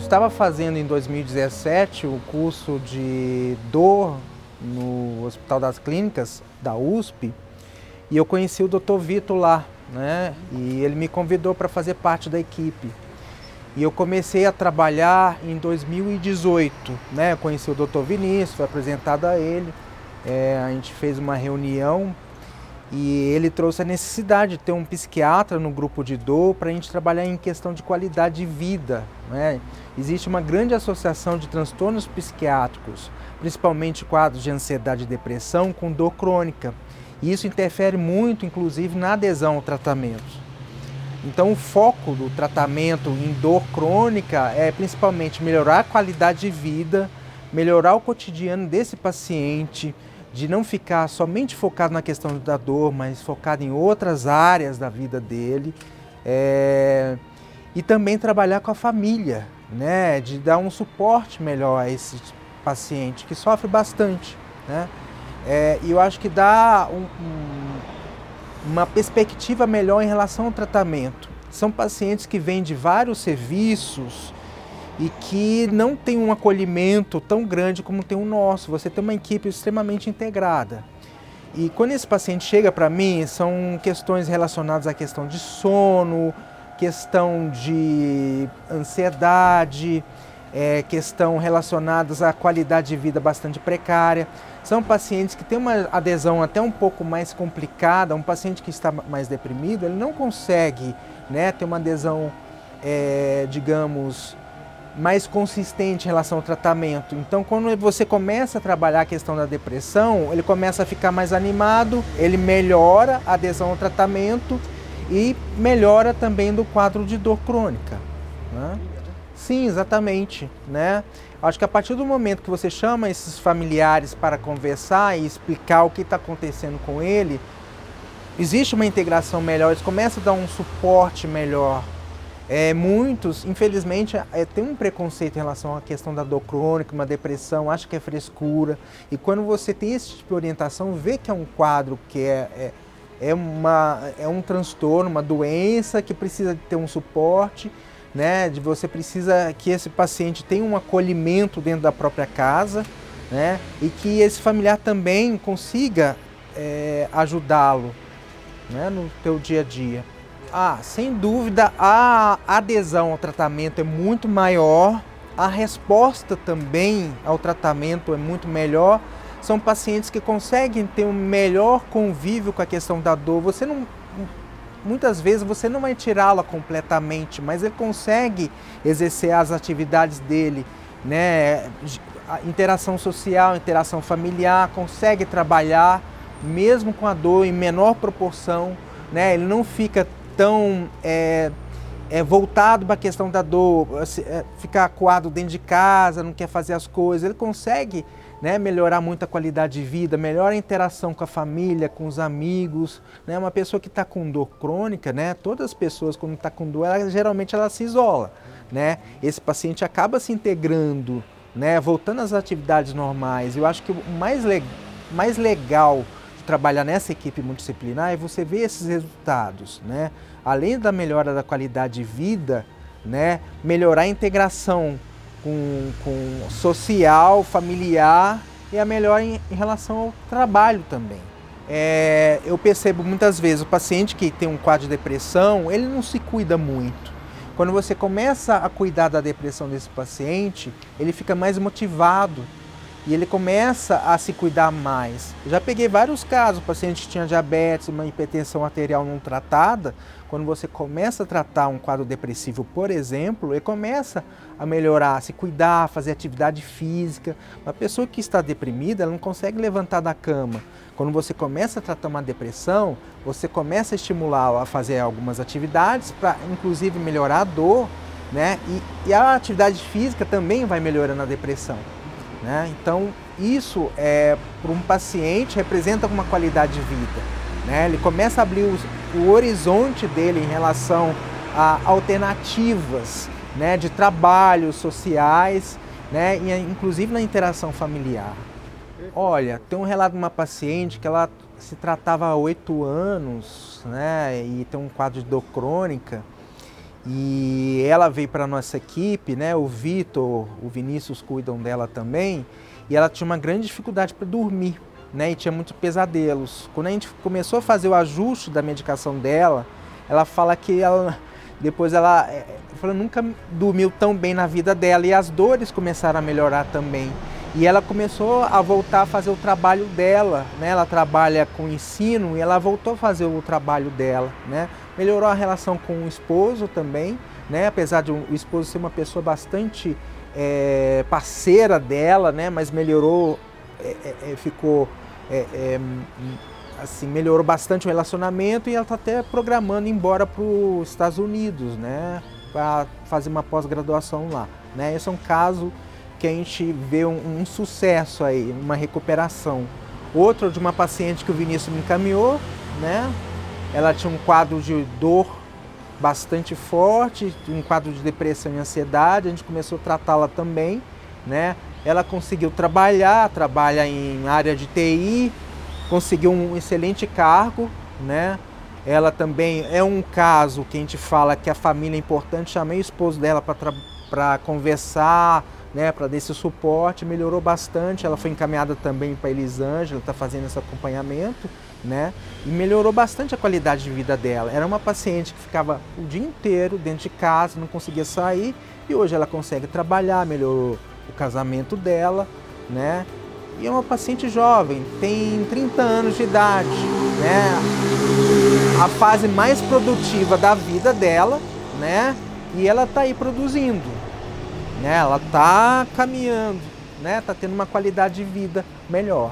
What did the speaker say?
estava fazendo em 2017 o curso de dor no Hospital das Clínicas da USP e eu conheci o Dr. Vitor lá, né? E ele me convidou para fazer parte da equipe. E eu comecei a trabalhar em 2018, né? Eu conheci o Dr. Vinícius, foi apresentado a ele, a gente fez uma reunião e ele trouxe a necessidade de ter um psiquiatra no grupo de dor para a gente trabalhar em questão de qualidade de vida, né? Existe uma grande associação de transtornos psiquiátricos, principalmente quadros de ansiedade e depressão, com dor crônica. E isso interfere muito, inclusive, na adesão ao tratamento. Então, o foco do tratamento em dor crônica é principalmente melhorar a qualidade de vida, melhorar o cotidiano desse paciente, de não ficar somente focado na questão da dor, mas focado em outras áreas da vida dele. E também trabalhar com a família, né? De dar um suporte melhor a esse paciente que sofre bastante, né? E eu acho que dá uma perspectiva melhor em relação ao tratamento. São pacientes que vêm de vários serviços e que não tem um acolhimento tão grande como tem o nosso. Você tem uma equipe extremamente integrada. E quando esse paciente chega para mim, são questões relacionadas à questão de sono, questão de ansiedade, questão relacionadas à qualidade de vida bastante precária. São pacientes que têm uma adesão até um pouco mais complicada. Um paciente que está mais deprimido, ele não consegue, né, ter uma adesão, digamos, mais consistente em relação ao tratamento. Então, quando você começa a trabalhar a questão da depressão, ele começa a ficar mais animado, ele melhora a adesão ao tratamento e melhora também do quadro de dor crônica, né? Sim, exatamente, né? Acho que a partir do momento que você chama esses familiares para conversar e explicar o que está acontecendo com ele, existe uma integração melhor, eles começam a dar um suporte melhor. Muitos, infelizmente, têm um preconceito em relação à questão da dor crônica, uma depressão, acha que é frescura. E quando você tem esse tipo de orientação, vê que é um quadro que é um transtorno, uma doença que precisa de ter um suporte, né? Você precisa que esse paciente tenha um acolhimento dentro da própria casa, né? E que esse familiar também consiga ajudá-lo, né, no teu dia a dia. Sem dúvida, a adesão ao tratamento é muito maior, a resposta também ao tratamento é muito melhor. São pacientes que conseguem ter um melhor convívio com a questão da dor. Muitas vezes você não vai tirá-la completamente, mas ele consegue exercer as atividades dele, né? A interação social, interação familiar, consegue trabalhar mesmo com a dor em menor proporção, né? Ele não fica tão voltado para a questão da dor, ficar acuado dentro de casa, não quer fazer as coisas. Ele consegue, né, melhorar muito a qualidade de vida, melhora a interação com a família, com os amigos, né? Uma pessoa que está com dor crônica, né? Todas as pessoas quando está com dor, geralmente ela se isola, né? Esse paciente acaba se integrando, né, voltando às atividades normais. Eu acho que o mais legal de trabalhar nessa equipe multidisciplinar é você ver esses resultados, né? Além da melhora da qualidade de vida, né, melhorar a integração com social, familiar e a melhora em relação ao trabalho também. Eu percebo muitas vezes o paciente que tem um quadro de depressão, ele não se cuida muito. Quando você começa a cuidar da depressão desse paciente, ele fica mais motivado e ele começa a se cuidar mais. Eu já peguei vários casos, o paciente que tinha diabetes, uma hipertensão arterial não tratada. Quando você começa a tratar um quadro depressivo, por exemplo, ele começa a melhorar, se cuidar, fazer atividade física. Uma pessoa que está deprimida, ela não consegue levantar da cama. Quando você começa a tratar uma depressão, você começa a estimulá-la a fazer algumas atividades para, inclusive, melhorar a dor, né? E a atividade física também vai melhorando a depressão, né? Então, isso, para um paciente, representa uma qualidade de vida, né? Ele começa a abrir o horizonte dele em relação a alternativas, né, de trabalhos sociais, né, e inclusive na interação familiar. Olha, tem um relato de uma paciente que ela se tratava há 8 anos, né, e tem um quadro de dor crônica, E ela veio para a nossa equipe, né? O Vitor, o Vinícius cuidam dela também, e ela tinha uma grande dificuldade para dormir, né? E tinha muitos pesadelos. Quando a gente começou a fazer o ajuste da medicação dela, ela fala que depois ela nunca dormiu tão bem na vida dela, e as dores começaram a melhorar também. E ela começou a voltar a fazer o trabalho dela, né? Ela trabalha com ensino e ela voltou a fazer o trabalho dela, né? Melhorou a relação com o esposo também, né? Apesar de o esposo ser uma pessoa bastante parceira dela, né? Mas melhorou, assim, melhorou bastante o relacionamento, e ela está até programando ir embora para os Estados Unidos, né? Para fazer uma pós-graduação lá, né? Esse é um caso que a gente vê um sucesso aí, uma recuperação. Outro de uma paciente que o Vinícius me encaminhou, né? Ela tinha um quadro de dor bastante forte, um quadro de depressão e ansiedade, a gente começou a tratá-la também, né? Ela conseguiu trabalha em área de TI, conseguiu um excelente cargo, né? Ela também é um caso que a gente fala que a família é importante, chamei o esposo dela para conversar, né, para dar esse suporte, melhorou bastante. Ela foi encaminhada também para Elisângela, está fazendo esse acompanhamento, né, e melhorou bastante a qualidade de vida dela. Era uma paciente que ficava o dia inteiro dentro de casa, não conseguia sair, e hoje ela consegue trabalhar, melhorou o casamento dela, né, e é uma paciente jovem, tem 30 anos de idade, né, a fase mais produtiva da vida dela, né, e ela está aí produzindo, né, ela está caminhando, né, está tendo uma qualidade de vida melhor.